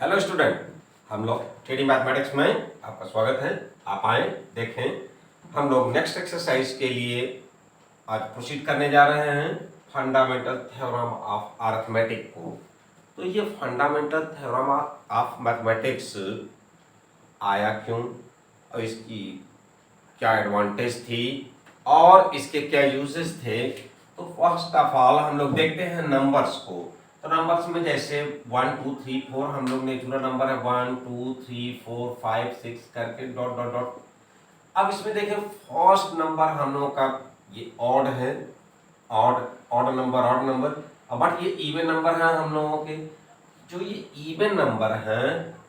Hello student, हम लोग three mathematics में आपका स्वागत है। आप आए देखें। हम लोग नेक्स्ट एक्सरसाइज के लिए आज प्रोसीड करने जा रहे हैं फंडामेंटल थ्योरम ऑफ अरिथमेटिक को। तो ये फंडामेंटल थ्योरम ऑफ मैथमेटिक्स आया क्यों और इसकी क्या एडवांटेज थी और इसके क्या यूजेस थे। तो फर्स्ट ऑफ ऑल हम लोग देखते हैं नंबर्स को। तो नंबर्स में जैसे 1 2 3 4 हम लोग नेचुरल नंबर है 1 2 3 4 5 6 करके डॉट डॉट डॉट। अब इसमें देखें फर्स्ट नंबर हम लोगों का ये ऑड है, ऑड ऑड नंबर बट ये इवन नंबर है हम लोगों के। जो ये इवन नंबर है,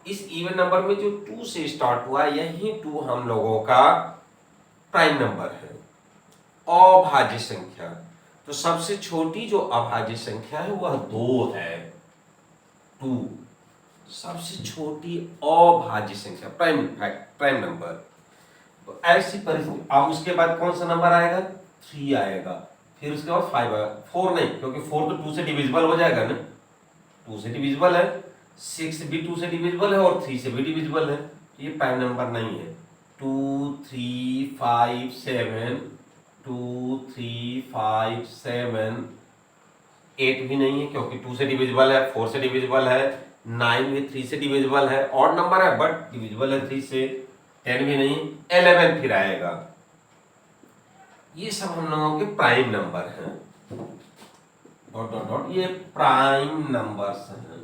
इस इवन नंबर में जो 2 से स्टार्ट हुआ यही 2 हम लोगों का प्राइम नंबर है। अभाज्य संख्या, तो सबसे छोटी जो अभाज्य संख्या है वह 2 है। 2 सबसे छोटी अभाज्य संख्या, प्राइम नंबर। तो ऐसी परिस्थिति, अब उसके बाद कौन सा नंबर आएगा? 3 आएगा, फिर उसके बाद 5 आएगा। 4 नहीं, क्योंकि 4 तो 2 से डिविजिबल हो जाएगा ना, 2 से डिविजिबल है। 6 भी 2 से डिविजिबल है और 3 से भी डिविजिबल है। ये प्राइम नंबर नहीं है। 2 3 5 7 2 3 5 7 8 भी नहीं है, क्योंकि 2 से डिविजिबल है, 4 से डिविजिबल है। 9 भी 3 से डिविजिबल है, ऑड नंबर है बट डिविजिबल है 3 से। 10 भी नहीं, 11 फिर आएगा। ये सब हम लोगों के प्राइम नंबर हैं। डॉट डॉट डॉट, ये प्राइम नंबर्स हैं।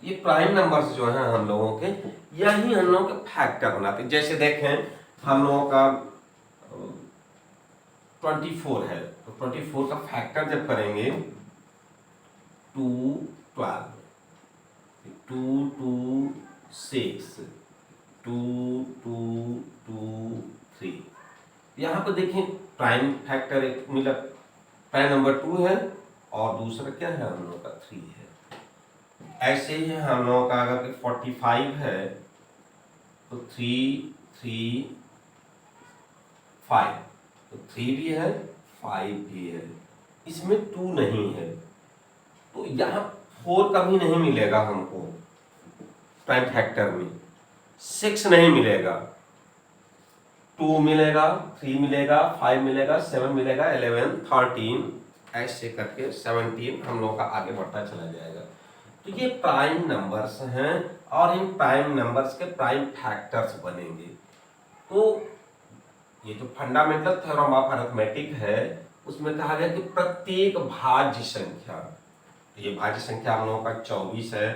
ये प्राइम नंबर्स जो हैं हम लोगों के, यही हम लोगों के फैक्टर बनाते हैं। जैसे देखें हम लोगों का 24 है, तो 24 का फैक्टर जब करेंगे 2 12 2 2 6 2 2 2 3। यहाँ पर देखें प्राइम फैक्टर एक मिला, प्राइम नंबर 2 है और दूसरा क्या है हम लोगों का 3 है। ऐसे ही हम लोगों का अगर 45 है तो 3 3 5, तो 3 भी है 5 भी है, इसमें 2 नहीं है। तो यहाँ 4 कभी नहीं मिलेगा हमको प्राइम फैक्टर में, 6 नहीं मिलेगा, 2 मिलेगा, 3 मिलेगा, 5 मिलेगा, 7 मिलेगा, 11 13, ऐसे करके 17 हम लोगों का आगे बढ़ता चला जाएगा। तो ये प्राइम नंबर्स हैं और इन प्राइम नंबर्स के प्राइम फैक्टर्स बनेंगे। तो ये जो फंडामेंटल थ्योरम ऑफ अरिथमेटिक है उसमें कहा गया कि प्रत्येक भाज्य संख्या, ये भाज्य संख्या हम लोगों का 24 है,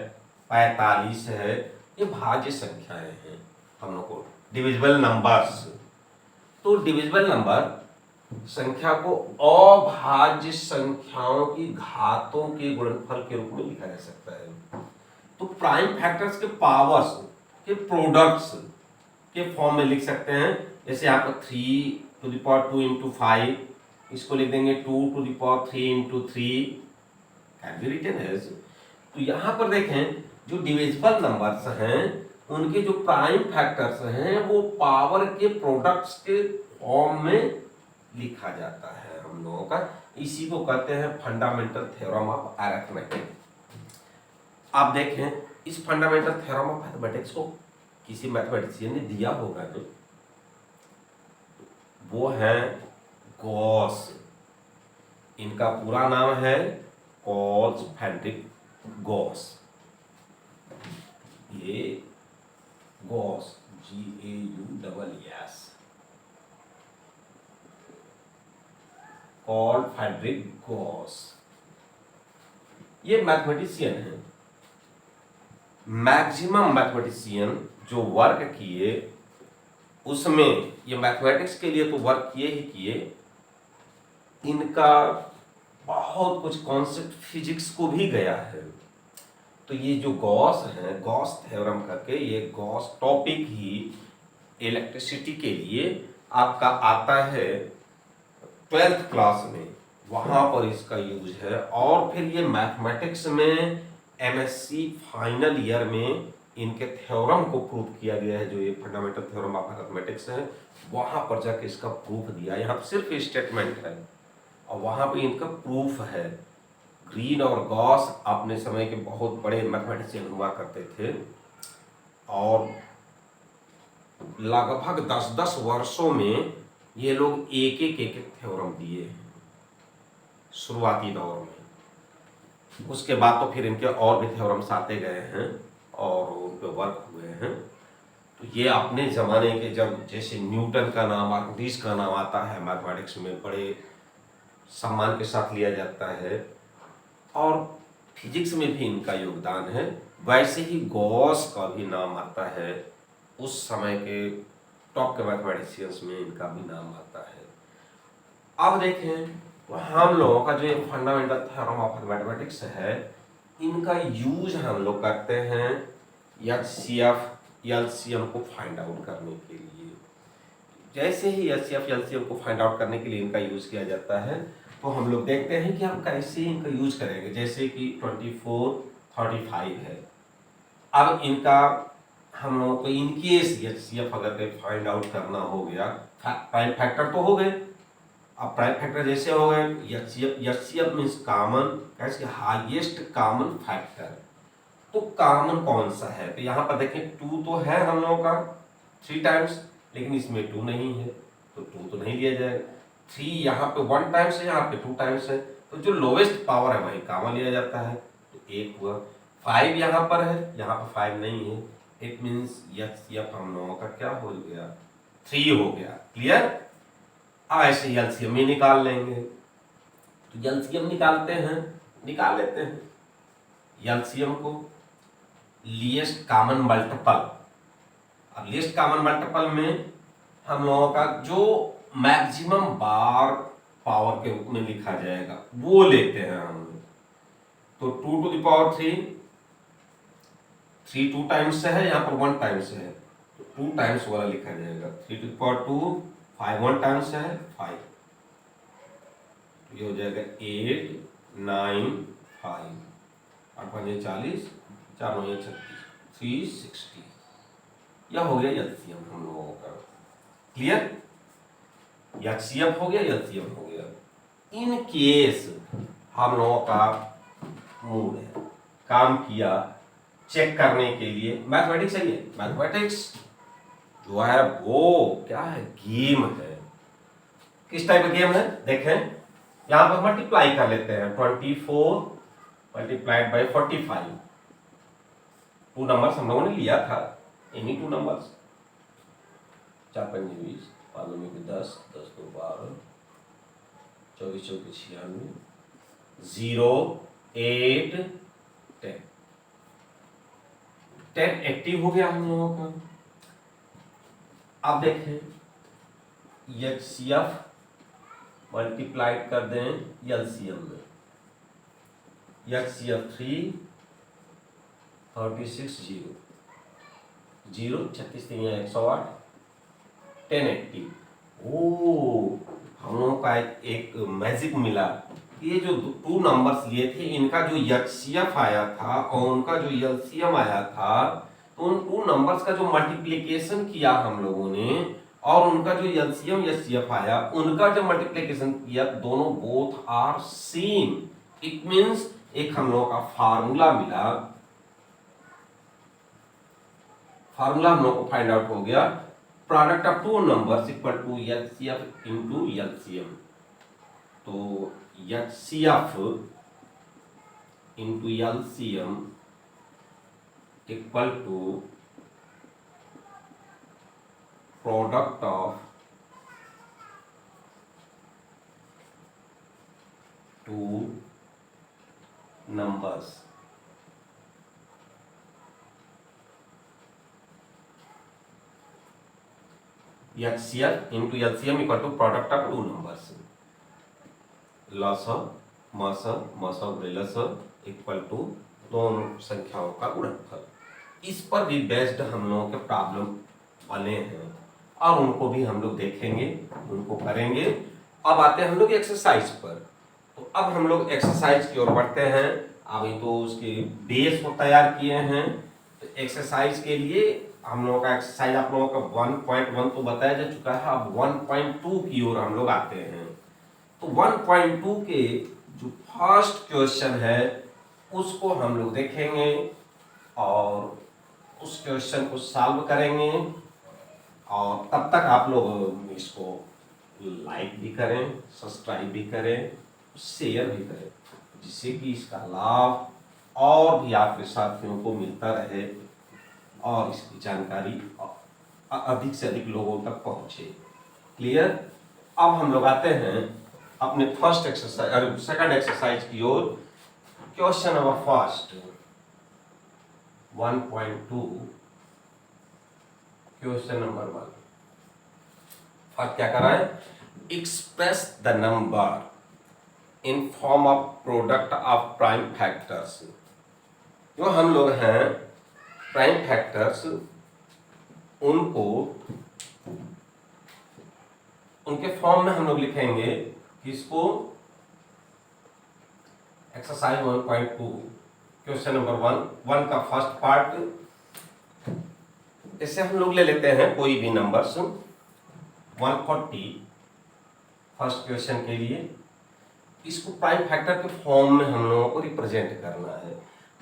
45 है, ये भाज्य संख्याएं हैं हम लोग को, डिविजिबल नंबर्स। तो डिविजिबल नंबर संख्या को अभाज्य संख्याओं की घातों के गुणनफल के रूप में लिखा जा सकता है। तो प्राइम फैक्टर्स के पावर्स के प्रोडक्ट्स के फॉर्म में लिख सकते हैं। जैसे यहाँ पर 3 to the power 2 into 5, इसको लिख देंगे 2 to the power 3 into 3, can be written as. तो यहाँ पर देखें जो डिविजिबल नंबर्स हैं उनके जो प्राइम फैक्टर्स हैं वो पावर के प्रोडक्ट्स के फॉर्म में लिखा जाता है हम लोगों का। इसी को कहते हैं फंडामेंटल थ्योरम ऑफ अरिथमेटिक। आप देखें इस फंडामेंटल थ्योरम ऑफ अरिथमेटिक्स को किसी मैथमेटिशियन ने दिया होगा तो वो है गॉस। इनका पूरा नाम है कार्ल फ्रेडरिक गॉस। ये Gauss GAUSS, Karl Frederick Gauss, ये मैथमेटिशियन है। मैक्सिमम मैथमेटिशियन जो वर्क किए उसमें ये मैथमेटिक्स के लिए तो वर्क किए ही किए, इनका बहुत कुछ कॉन्सेप्ट फिजिक्स को भी गया है। तो ये जो गॉस है, गॉस थ्योरम करके, ये गॉस टॉपिक ही इलेक्ट्रिसिटी के लिए आपका आता है 12th क्लास में, वहाँ पर इसका यूज है। और फिर ये मैथमेटिक्स में MSc फाइनल ईयर में इनके थ्योरम को प्रूव किया गया है। जो ये फंडामेंटल थ्योरम ऑफ मैथमेटिक्स है वहाँ पर जाके इसका प्रूफ दिया। यहाँ पर सिर्फ स्टेटमेंट है और वहाँ पे इनका प्रूफ है। ग्रीन और गॉस अपने समय के बहुत बड़े मैथमेटिशियन हुआ करते थे और लगभग 10-10 वर्षों में ये लोग एक थ्योरम दिए हैं शुरुआती दौर में। उसके बाद तो फिर इनके और भी थ्योरम्स आते गए हैं और उन पे वर्क हुए हैं। तो ये अपने ज़माने के, जब जैसे न्यूटन का नाम, आर्किमिडीज का नाम आता है मैथमेटिक्स में, बड़े सम्मान के साथ लिया जाता है और फिजिक्स में भी इनका योगदान है, वैसे ही गॉस का भी नाम आता है। उस समय के टॉप के मैथमेटिशियंस में इनका भी नाम आता है। अब देखें तो हम लोगों का जो फंडामेंटल थ्योरम ऑफ मैथमेटिक्स है, इनका यूज हम लोग करते हैं एचसीएफ एलसीएम को फाइंड आउट करने के लिए। जैसे ही एचसीएफ एलसीएम को फाइंड आउट करने के लिए इनका यूज किया जाता है, तो हम लोग देखते हैं कि हम कैसे इनका यूज करेंगे। जैसे कि 24, 35 है। अब इनका हम लोगों को इनकेस एचसीएफ अगर फाइंड आउट करना हो गया, प्राइम फैक्टर तो हो गए। अब प्राइम फैक्टर जैसे हो गए, एचसीएफ मीन्स कॉमन, कैसे हाईएस्ट कॉमन फैक्टर। तो कॉमन कौन सा है? तो यहाँ पर देखें 2 तो है हम लोगों का 3 टाइम्स, लेकिन इसमें 2 नहीं है तो 2 तो नहीं लिया जाएगा। 3 यहाँ पे 1 टाइम्स है, यहाँ पे 2 टाइम्स है, तो जो लोवेस्ट पावर है वही कॉमन लिया जाता है, तो 1 हुआ। 5 यहाँ पर है, यहाँ पर 5 नहीं है, इट मीन्स एचसीएफ हम लोगों का क्या हो गया? 3 हो गया। क्लियर? अब ऐसे ही एलसीएम ही निकाल लेंगे। तो एलसीएम निकालते हैं, निकाल लेते हैं एलसीएम को, लीस्ट कॉमन मल्टीपल। अब लीस्ट कॉमन मल्टीपल में हम लोगों का जो मैक्सिमम बार पावर के रूप में लिखा जाएगा वो लेते हैं हम लोग। तो 2 टू द पावर 3 2 टाइम्स से है, यहाँ पर 1 टाइम्स है, तो 2 टाइम्स वाला लिखा जाएगा। 3 टू द पावर 2, 5 1 टाइम्स है 5, ये हो जाएगा 8 9 5, 8 5 40, 4 9 36, 360। यह हो गया एलसीएम हम लोगों का। क्लियर? एचसीएफ हो गया, एलसीएम हो गया। इन केस हम लोगों का मूड है, काम किया चेक करने के लिए। मैथमेटिक्स है ये, मैथमेटिक्स जो है वो क्या है? गेम है। किस टाइप का गेम है? देखें यहां पर मल्टीप्लाई कर लेते हैं। 24 मल्टीप्लाइड बाई 45, 2 नंबर्स हम लोगों ने लिया था, इन्हीं 2 नंबर्स, 4 5 20, 5 9 10, 10 2 12, 24 4 96, 0 8 10, 10 एक्टिव हो गया हम लोगों का। अब देखें एचसीएफ मल्टीप्लाइड कर दें एलसीएम में, एचसीएफ 3 36 0 0 36 3 108, 10 एक्टिव। ओ हम लोगों का एक मैजिक मिला। ये जो 2 नंबर्स लिए थे, इनका जो एचसीएफ आया था और उनका जो एलसीएम आया था, तो उन 2 नंबर्स का जो मल्टीप्लिकेशन किया हम लोगों ने और उनका जो एलसीएम एचसीएफ आया, उनका जो मल्टीप्लिकेशन किया, दोनों both are same. It means एक हम लोगों का फार्मूला मिला, फार्मूला हम लोग को फाइंड आउट हो गया, product of 2 numbers equal to HCF into LCM. तो HCF into LCM equal to product of 2 numbers. HCl into LCM equal to product of 2 numbers. लॉसव मसव रिलेशन इक्वल टू दोनों संख्याओं का गुणनफल। इस पर भी बेस्ड हम लोगों के प्रॉब्लम बने हैं और उनको भी हम लोग देखेंगे, उनको करेंगे। अब आते हैं हम लोग एक्सरसाइज पर। तो अब हम लोग एक्सरसाइज की ओर बढ़ते हैं। अभी तो उसके बेस को तैयार किए हैं, तो एक्सरसाइज के लिए हम लोगों का एक्सरसाइज आप लोगों का 1.1 तो बताया जा चुका है। अब 1.2 की ओर हम लोग आते हैं। तो 1.2 के जो फर्स्ट क्वेश्चन है उसको हम लोग देखेंगे और उस क्वेश्चन को सॉल्व करेंगे। और तब तक आप लोग इसको लाइक भी करें, सब्सक्राइब भी करें, शेयर भी करें, जिससे कि इसका लाभ और भी आपके साथियों को मिलता रहे और इसकी जानकारी अधिक से अधिक लोगों तक पहुंचे। क्लियर? अब हम लोग आते हैं अपने फर्स्ट एक्सरसाइज सेकंड एक्सरसाइज की ओर। Question number first 1.2 question number 1 first क्या कर रहा है? Express the number in form of product of prime factors. जो हम लोग हैं प्राइम फैक्टर्स, उनको उनके फॉर्म में हम लोग लिखेंगे किसको? एक्सरसाइज 1.2 क्वेश्चन नंबर 1 का फर्स्ट पार्ट। इससे हम लोग ले लेते हैं कोई भी नंबर्स 140 फर्स्ट क्वेश्चन के लिए। इसको प्राइम फैक्टर के फॉर्म में हम लोगों को रिप्रेजेंट करना है।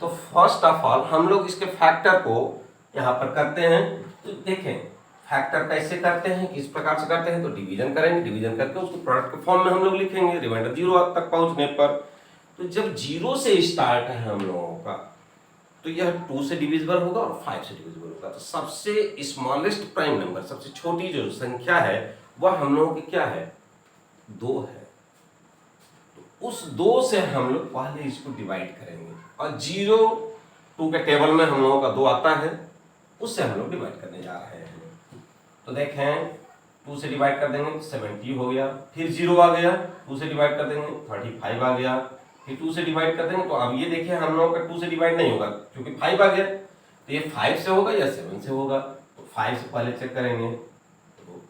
तो फर्स्ट ऑफ ऑल हम लोग इसके फैक्टर को यहाँ पर करते हैं। तो देखें फैक्टर कैसे करते हैं, किस प्रकार से करते हैं। तो डिवीजन करेंगे, डिवीजन करके उसको प्रोडक्ट के फॉर्म में हम लोग लिखेंगे रिमाइंडर 0 तक पहुंचने पर। तो जब 0 से स्टार्ट है हम लोगों का, तो यह 2 से डिविजिबल होगा और 5 से डिविजिबल होगा। तो सबसे स्मॉलेस्ट प्राइम नंबर, सबसे छोटी जो संख्या है वह हम लोगों की क्या है? 2 है। तो उस 2 से हम लोग पहले इसको डिवाइड करेंगे और 0 2 के टेबल में हम लोगों का 2 आता है, उससे हम लोग डिवाइड करने जा रहे हैं। तो देखें 2 से डिवाइड कर देंगे 70 हो गया, फिर 0 आ गया, 2 से डिवाइड कर देंगे 35 आ गया, फिर 2 से डिवाइड कर देंगे। तो अब ये देखिए हम लोगों का 2 से डिवाइड नहीं होगा क्योंकि 5 आ गया। तो ये 5 से होगा या 7 से होगा? तो 5 से पहले चेक करेंगे तो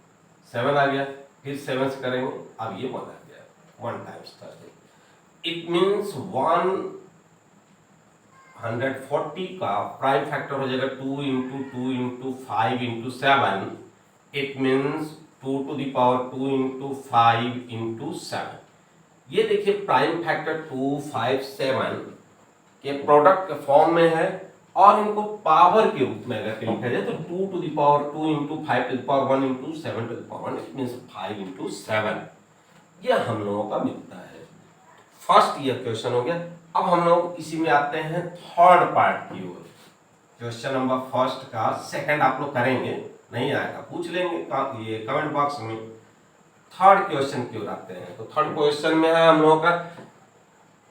7 आ गया, फिर 7 से करेंगे, अब ये 1 आ गया, 1 टाइम्स 30। इट मीन्स 140 का प्राइम फैक्टर हो जाएगा 2 into 2 into 5 into 7। It means 2 to the power 2 into 5 into 7। ये देखिए प्राइम फैक्टर 2, 5, 7 के प्रोडक्ट के फॉर्म में है और इनको पावर के रूप में अगर लिखा जाए तो 2 to the power 2 into 5 to the power 1 into 7 to the power 1, it means 5 into 7। यह हम लोगों का मिलता है। फर्स्ट ये क्वेश्चन हो गया। अब हम लोग इसी में आते हैं थर्ड पार्ट की ओर। क्वेश्चन नंबर फर्स्ट का सेकंड आप लोग करेंगे, नहीं आएगा पूछ लेंगे ये कमेंट बॉक्स में। थर्ड क्वेश्चन की ओर आते हैं। तो थर्ड क्वेश्चन में है हम लोगों का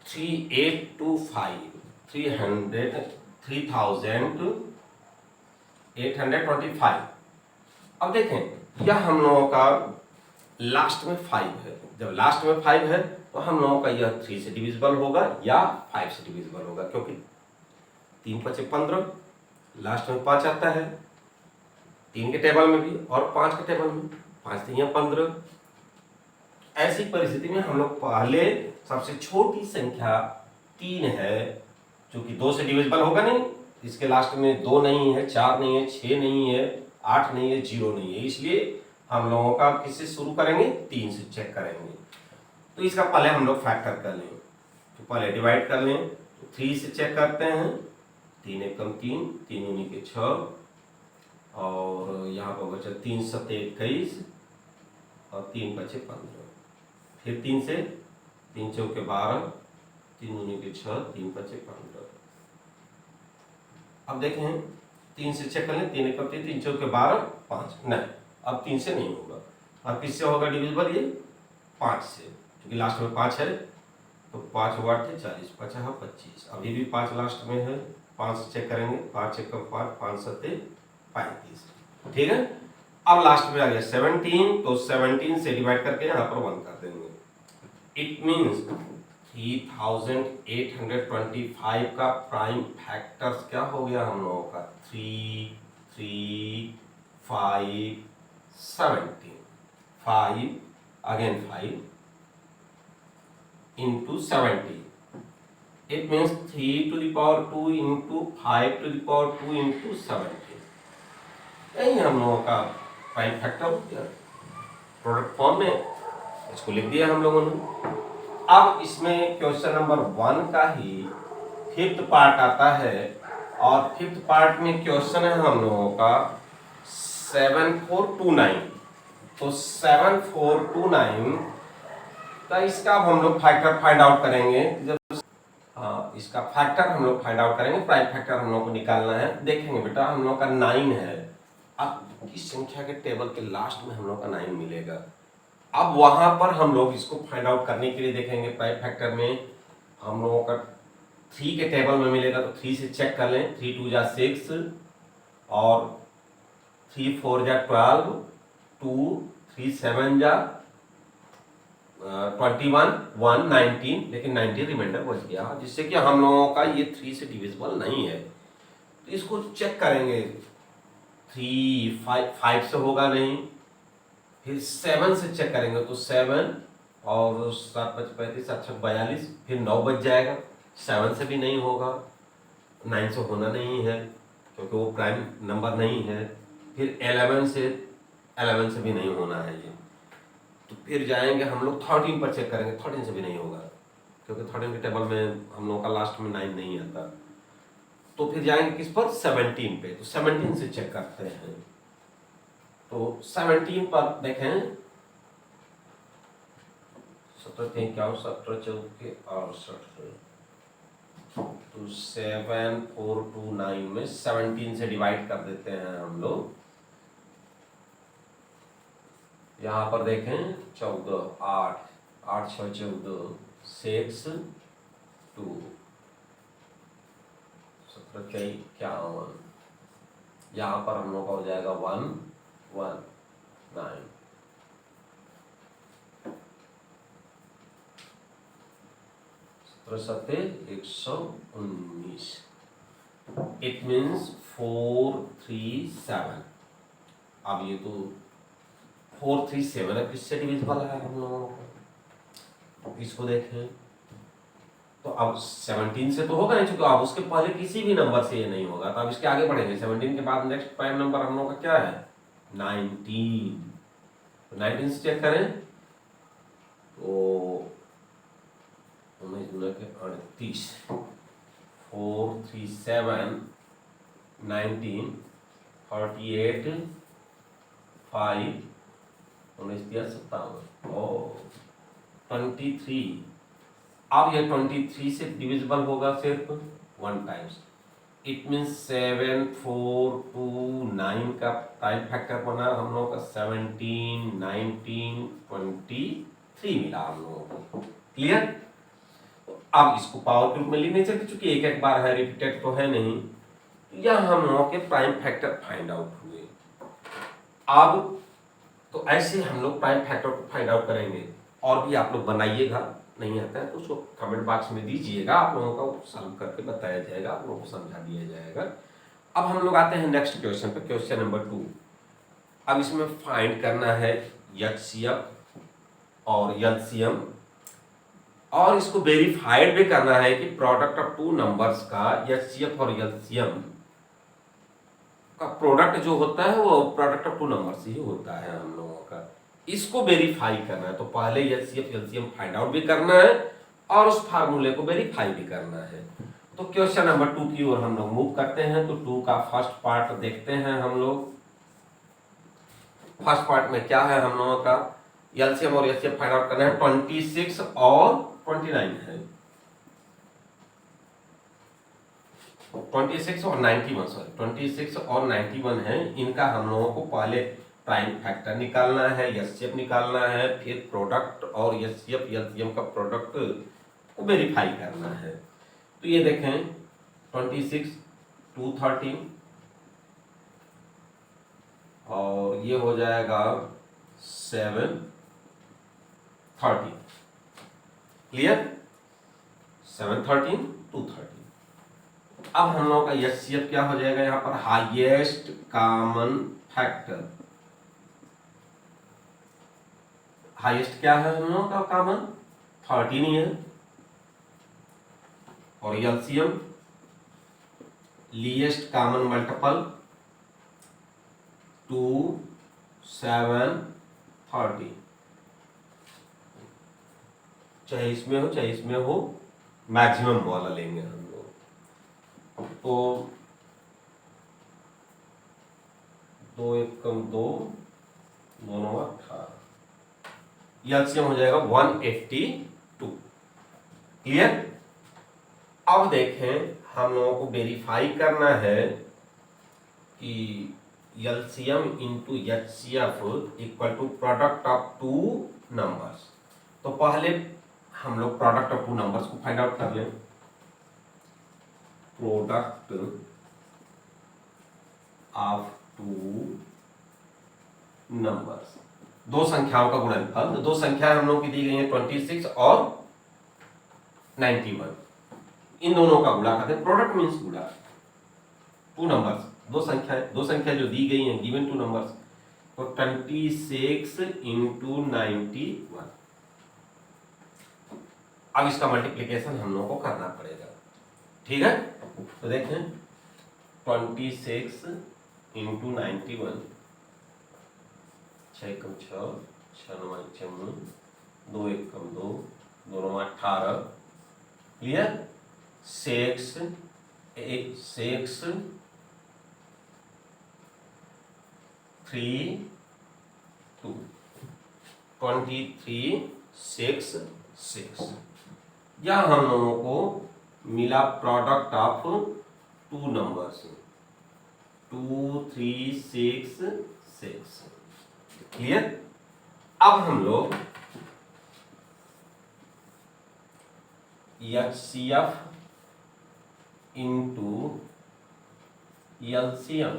3825। अब देखें यह हम लोगों का लास्ट में 5 है। जब लास्ट में 5 है तो हम लोगों का यह 3 से डिविजिबल होगा या 5 से डिविजिबल होगा, क्योंकि 3 5 15, लास्ट में 5 आता है 3 के टेबल में भी और 5 के टेबल में, 5 3 15। ऐसी परिस्थिति में हम लोग पहले सबसे छोटी संख्या 3 है, जो कि 2 से डिविजिबल होगा नहीं, इसके लास्ट में 2 नहीं है, 4 नहीं है, 6 नहीं है, 8 नहीं है, 0 नहीं है, इसलिए हम लोगों का किससे शुरू करेंगे? 3 से चेक करेंगे। तो इसका पहले हम लोग फैक्टर कर लें। तो पहले डिवाइड कर लें, तो 3 से चेक करते हैं। 3 एकम 3, 3 दूनी के 6 और यहाँ पर बचा 3 7 21 और 3 5 15। फिर 3 से 3 चौके 12, 3 दूनी के 6, 3 5 15। अब देखें 3 से चेक कर लें, 3 एकम 3, 3 चौके 12, 5 नहीं, अब 3 से नहीं होगा। अब किससे होगा डिविजिबल? ये 5 से, क्योंकि लास्ट में 5 है। तो 5 8 थे 40, 5 25, अभी भी 5 लास्ट में है, 5 से चेक करेंगे, 5 एकम 5, 5 7 35। ठीक है। अब लास्ट में आ गया 17, तो 17 से डिवाइड करके यहाँ पर 1 कर देंगे। इट मीन्स 3825 का प्राइम फैक्टर्स क्या हो गया हम लोगों का? 3 3 5 17, 5 again 5 into 70। It means 3 to the power 2 into 5 to the power 2 into 70। यही हम लोगों का प्राइम फैक्टर हो गया प्रोडक्ट फॉर्म में, इसको लिख दिया हम लोगों ने। अब इसमें क्वेश्चन नंबर 1 का ही 5th पार्ट आता है और 5th पार्ट में क्वेश्चन है हम लोगों का 7429। तो 7429 का इसका अब हम लोग फैक्टर फाइंड आउट करेंगे। जब इसका फैक्टर हम लोग फाइंड आउट करेंगे, प्राइम फैक्टर हम लोग को निकालना है। देखेंगे बेटा हम लोग का 9 है, अब किस संख्या के टेबल के लास्ट में हम लोग का 9 मिलेगा। अब वहां पर हम लोग इसको फाइंड आउट करने के लिए देखेंगे प्राइम फैक्टर में हम लोगों का 3 के टेबल में मिलेगा, तो 3 से चेक कर लें। 3 2 जा 6 और 3 4 जा 12, 2 3 7 जा 21 1 19, लेकिन 19 रिमाइंडर बच गया, जिससे कि हम लोगों का ये 3 से डिविजिबल नहीं है। तो इसको चेक करेंगे। 3 5 से होगा नहीं, फिर 7 से चेक करेंगे तो 7 और 7 5 35 7 6 42, फिर 9 बच जाएगा। 7 से भी नहीं होगा, 9 से होना नहीं है क्योंकि वो प्राइम नंबर नहीं है। फिर 11 से भी नहीं होना है ये। तो फिर जाएंगे हम लोग 13 पर चेक करेंगे, 13 से भी नहीं होगा क्योंकि 13 के टेबल में हम लोगों का लास्ट में 9 नहीं आता। तो फिर जाएंगे किस पर, 17 पे। तो 17 से चेक करते हैं। तो 17 पर देखें 17 3 क्या 17 चौके 68, तो 7 4 2 9 में 17 से डिवाइड कर देते हैं हम लोग। यहाँ पर देखें 14 8 8 6 14 6 2 17 51, यहाँ पर हम लोग का हो जाएगा 1 1 9। सत्ते 119, इट मीन्स 437। अब ये तो 437 है, किससे डिविजिबल है हम लोगों को, इसको देखें। तो अब 17 से तो होगा नहीं, क्योंकि अब उसके पहले किसी भी नंबर से ये नहीं होगा। तो अब इसके आगे बढ़ेंगे। 17 के बाद नेक्स्ट प्राइम नंबर हम लोग का क्या है, 19। तो 19 से चेक करें तो 38 4 3 7 19 48 5 19 57 और 23। अब ये 23 से डिविजिबल होगा सिर्फ 1 टाइम्स। इट मीन्स 7 4 2 9 का प्राइम फैक्टर बना हम लोग का 17 19 23 मिला हम लोगों को। क्लियर। अब इसको पावर के रूप में लिखने चाहिए, चूंकि एक एक बार है, रिपीटेड तो है नहीं। यह हम लोगों के प्राइम फैक्टर फाइंड आउट हुए। अब तो ऐसे हम लोग प्राइम फैक्टर को फाइंड आउट करेंगे। और भी आप लोग बनाइएगा, नहीं आता है तो उसको कमेंट बॉक्स में दीजिएगा, आप लोगों का सॉल्व करके बताया जाएगा, आप लोगों को समझा दिया जाएगा। अब हम लोग आते हैं नेक्स्ट क्वेश्चन पे, क्वेश्चन नंबर 2। अब इसमें फाइंड करना है एचसीएफ और एलसीएम, और इसको वेरीफाइड भी करना है कि प्रोडक्ट ऑफ 2 नंबर्स का एचसीएफ और एलसीएम का प्रोडक्ट जो होता है वो प्रोडक्ट ऑफ 2 नंबर्स ही होता है हम लोगों का। इसको वेरीफाई करना है, तो पहले एचसीएफ एलसीएम फाइंड आउट भी करना है और उस फार्मूले को वेरीफाई भी करना है। तो क्वेश्चन नंबर 2 की ओर हम लोग मूव करते हैं। तो 2 का फर्स्ट पार्ट देखते हैं हम लोग। फर्स्ट पार्ट में क्या है हम लोगों का, एलसीएम और एचसीएफ फाइंड आउट करना है। 26 और 29 है, 26 और 91, सॉरी 26 और 91 है। इनका हम लोगों को पहले प्राइम फैक्टर निकालना है, एचसीएफ निकालना है, फिर प्रोडक्ट और एचसीएफ एलसीएम का प्रोडक्ट को वेरीफाई करना है। तो ये देखें 26 213 और ये हो जाएगा 713। क्लियर। 713 213। अब हम लोगों का एचसीएफ क्या हो जाएगा, यहाँ पर हाईएस्ट कॉमन फैक्टर। हाईएस्ट क्या है हम लोगों का कॉमन, 13 ही है। और एलसीएम लीएस्ट कॉमन मल्टीपल 2 7 30। चाहे इसमें हो चाहे इसमें हो, मैक्सिमम वाला लेंगे हम लोग। तो 2 एक कम 2, 2 9 18, एलसीएम हो जाएगा 182। क्लियर। अब देखें हम लोगों को वेरीफाई करना है कि LCM into HCF equal to product of two numbers. तो पहले हम लोग प्रोडक्ट ऑफ टू नंबर्स को फाइंड आउट कर लें। प्रोडक्ट ऑफ टू नंबर्स, दो संख्याओं का गुणनफल। तो दो संख्याएं हम लोग की दी गई हैं 26 और 91, इन दोनों का गुणा करते हैं। प्रोडक्ट मीन्स गुणा, टू नंबर्स, दो संख्या जो दी गई हैं गिवन टू नंबर्स। तो 26 इंटू 91, अब इसका मल्टीप्लिकेशन हम लोगों को करना पड़ेगा। ठीक है, तो देखें 26 इंटू 91, 6 कम 6, 6 9 54, 2 एक कम 2, 2 9 18। क्लियर। 6 3 2, 23 6 6। यह हम लोगों को मिला product of two numbers 2 3 6 6। Clear. अब हम लोग एचसीएफ इंटू एलसीएम।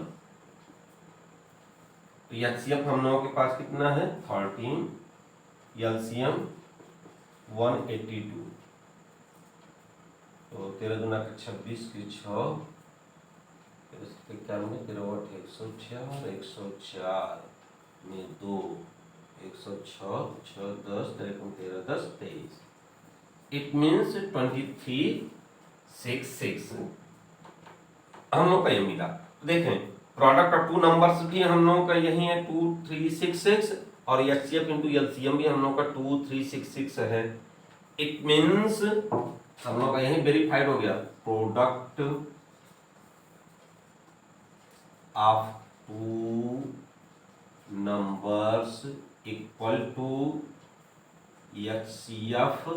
तो एचसीएफ हम लोगों के पास कितना है 13, एलसीएम 182। तो 13 दूना 26 की 6, 91 13 104, 104 में 2, 106 6 10 13 10 23। इट मीन्स 23 6 6 हम लोग का ये मिला। तो देखें प्रोडक्ट ऑफ टू नंबर्स भी हम लोगों का यही है 2 3 6 6, और एचसीएफ इंटू एलसीएम भी हम लोग का 2 3 6 6 है। इट मीन्स हम लोग का यही वेरीफाइड हो गया। Product of two numbers equal to HCF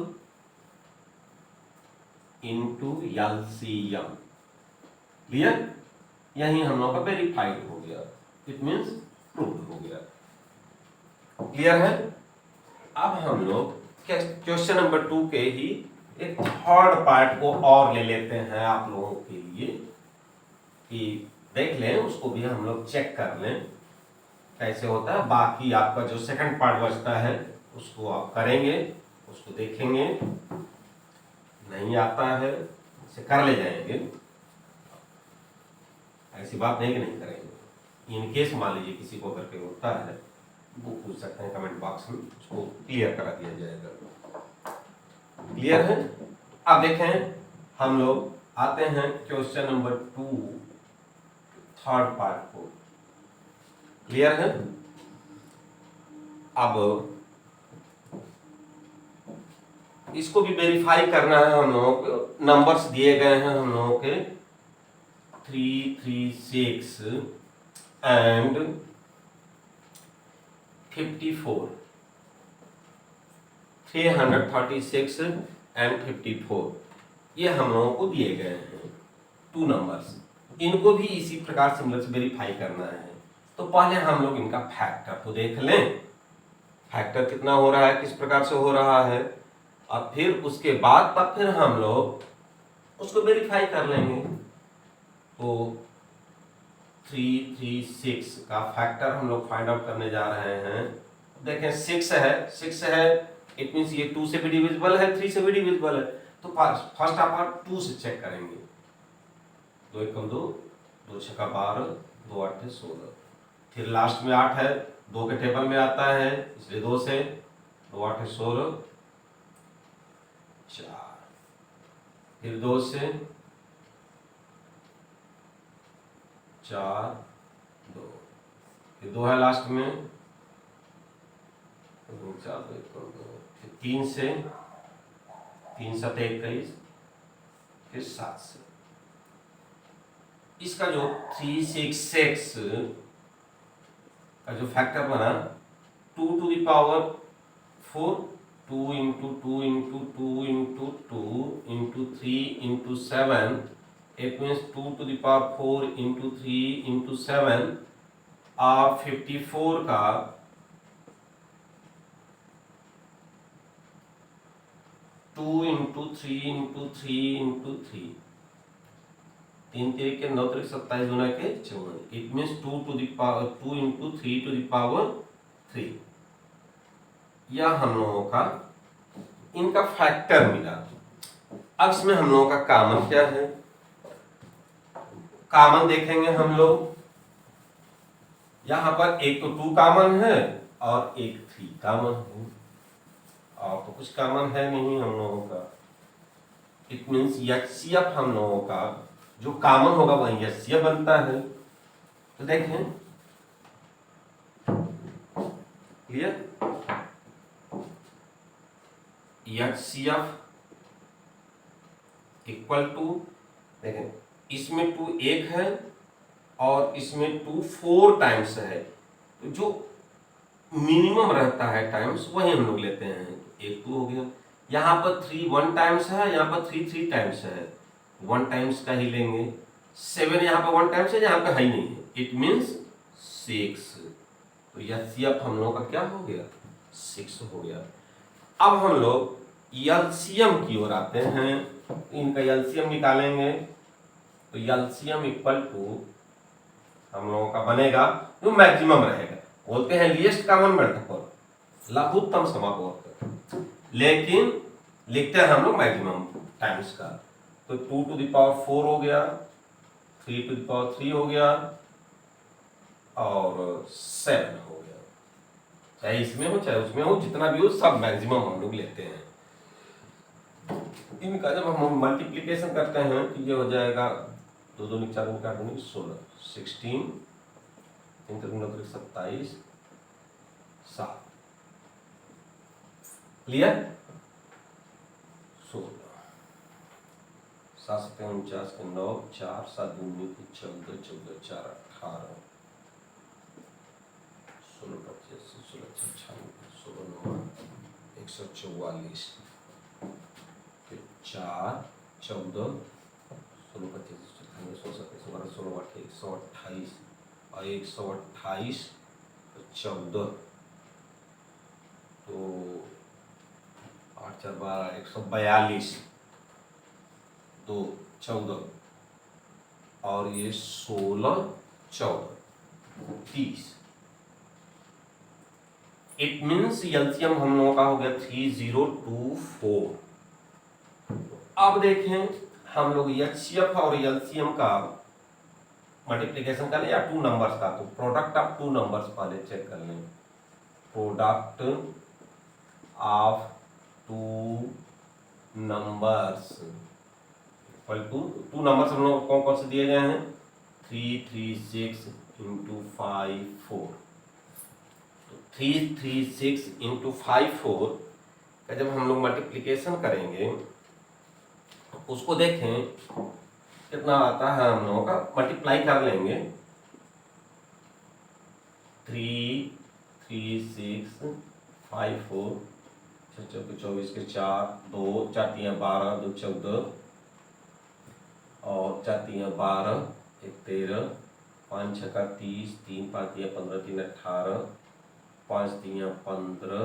into LCM. Clear. यही हम लोग का वेरीफाइड हो गया, इट मीन्स प्रूव्ड हो गया। क्लियर है। अब हम लोग क्वेश्चन नंबर 2 के ही एक थर्ड पार्ट को और ले लेते हैं आप लोगों के लिए, कि देख लें, उसको भी हम लोग चेक कर लें कैसे होता है। बाकी आपका जो सेकंड पार्ट बचता है उसको आप करेंगे, उसको देखेंगे, नहीं आता है उसे कर ले जाएंगे। ऐसी बात नहीं कि नहीं करेंगे। इन केस मान लीजिए किसी को अगर कोई होता है वो पूछ सकते हैं कमेंट बॉक्स में, उसको क्लियर करा दिया जाएगा। क्लियर है। अब देखें हम लोग आते हैं क्वेश्चन नंबर 2 थर्ड पार्ट को। क्लियर है। अब इसको भी वेरीफाई करना है हम लोगों को। नंबर्स दिए गए हैं हम लोगों के 336 एंड 54, 336 एंड 54 ये हम लोगों को दिए गए हैं टू नंबर्स। इनको भी इसी प्रकार सिमिलर से वेरीफाई करना है। तो पहले हम लोग इनका फैक्टर तो देख लें, फैक्टर कितना हो रहा है, किस प्रकार से हो रहा है, और फिर उसके बाद तब फिर हम लोग उसको वेरीफाई कर लेंगे। तो 336 का फैक्टर हम लोग फाइंड आउट करने जा रहे हैं। देखें 6 है, इट मींस ये 2 से भी डिविजिबल है, 3 से भी डिविजिबल है। तो फर्स्ट आप 2 से चेक करेंगे। 2 एक कम 2, 2 छक्का 12, 2 8 16। फिर लास्ट में 8 है, 2 के टेबल में आता है इसलिए 2 से, 2 8 16 4, फिर 2 से 4 2, फिर 2 है लास्ट में, 4 2 1 2, फिर 3 से 3 7 21, फिर 7 से इसका जो 366 का जो फैक्टर बना 2 to the power 4, 2 into 2 into 2 into 2 into 3 into 7, it means 2 to the power 4 into 3 into 7 और 54 का 2 into 3 into 3 into 3, 3 3 के 9 3 27 गुना के 54, it means 2 to the power 2 into 3 to the power 3। यह हम लोगों का इनका फैक्टर मिला। अब इसमें हम लोगों का कॉमन क्या है, कॉमन देखेंगे हम लोग। यहां पर एक तो 2 कॉमन है और एक 3 कॉमन है, और तो कुछ कॉमन है नहीं हम लोगों का। इट मीन्स एचसीएफ हम लोगों का जो कॉमन होगा वही एचसीएफ बनता है। तो देखें क्लियर, एचसीएफ इक्वल टू, देखें इसमें 2 1 है और इसमें 2 4 टाइम्स है, तो जो मिनिमम रहता है टाइम्स वही हम लोग लेते हैं। एक 2 हो गया, यहाँ पर 3 1 टाइम्स है, यहाँ पर 3 3 टाइम्स है, 1 टाइम्स का ही लेंगे। 7 यहाँ पर 1 टाइम्स है, यहाँ पे है ही नहीं है, इट मीन्स 6। तो एचसीएफ हम लोगों का क्या हो गया, 6 हो गया। अब हम लोग एलसीएम की ओर आते हैं, इनका एलसीएम निकालेंगे। तो एलसीएम इक्वल टू हम लोगों का बनेगा जो मैक्सिमम रहेगा, बोलते हैं लीस्ट कॉमन मल्टीपल, लघुत्तम समापवर्त, लेकिन लिखते हैं हम लोग मैक्सिमम टाइम्स का। तो 2 to the power 4 हो गया, 3 to the power 3 हो गया और 7 हो गया। चाहे इसमें हो चाहे उसमें हो, जितना भी हो सब मैक्सिमम हम लोग लेते हैं। इनका जब हम मल्टीप्लिकेशन करते हैं तो ये हो जाएगा 2 2 4 4 16, 16 3 3 9 27 7, क्लियर। 16 7 7 49 के 9 4 7 2 14 14 4 18 16 25 16 96 16 9 144, फिर 4 14 16 25 16 27 12 16 128 और 128 14, तो 8 4 12 142 2 14 और ये 16 14 30। इट मीन्स एलसीएम हम लोगों का हो गया 3024। अब देखें हम लोग एचसीएफ और एलसीएम का मल्टीप्लिकेशन कर लें या 2 नंबर्स का, तो प्रोडक्ट ऑफ 2 नंबर्स पहले चेक कर लें। Product of 2 numbers equal to 2 numbers हम लोग कौन कौन से दिए गए हैं, 3 3 6 इंटू 5 4। तो 3 3 6 इंटू 5 4 का जब हम लोग मल्टीप्लिकेशन करेंगे तो उसको देखें कितना आता है, हम लोगों का मल्टीप्लाई कर लेंगे। 3 3 6 5 4 6 4 24 के 4 2 4 3 12 2 14 और 4 3 12 1 13 5 6 का 30 3 5 3 15 3 18 5 3 15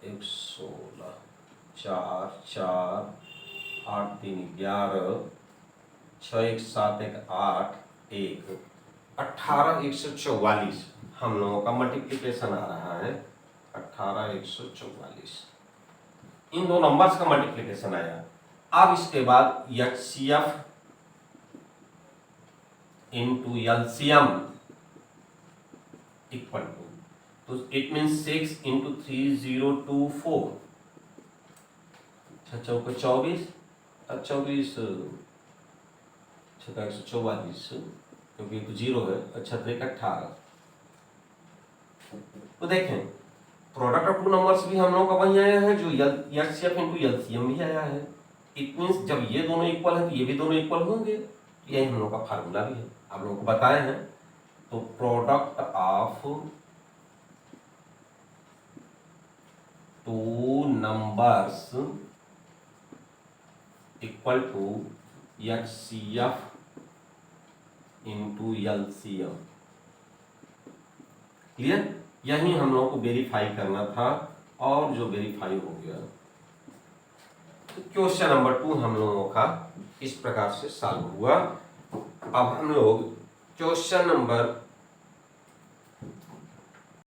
1 16 4 4 8 3 11 6 1 7 1 8 1 18 144 हम लोगों का मल्टीप्लिकेशन आ रहा है 18 144। इन दो नंबर्स का मल्टीप्लिकेशन आया। अब इसके बाद HCF into LCM equal to, तो इट मीन्स 6 इंटू 3024, 6 चौके 24 और 24 6 144 क्योंकि तो 0 है, अच्छा तो 18। तो देखें प्रोडक्ट ऑफ टू नंबर्स भी हम लोगों का वही आया है जो एचसीएफ इंटू एलसीएम भी आया है। इट मीन्स जब ये दोनों इक्वल है तो ये भी दोनों इक्वल होंगे। यही हम लोग का फार्मूला भी है, आप लोगों को बताए हैं। तो product of two numbers equal to HCF into LCM. Clear? यही हम लोगों को वेरीफाई करना था और जो वेरीफाई हो गया। तो क्वेश्चन नंबर 2 हम लोगों का इस प्रकार से सॉल्व हुआ। अब हम लोग क्वेश्चन नंबर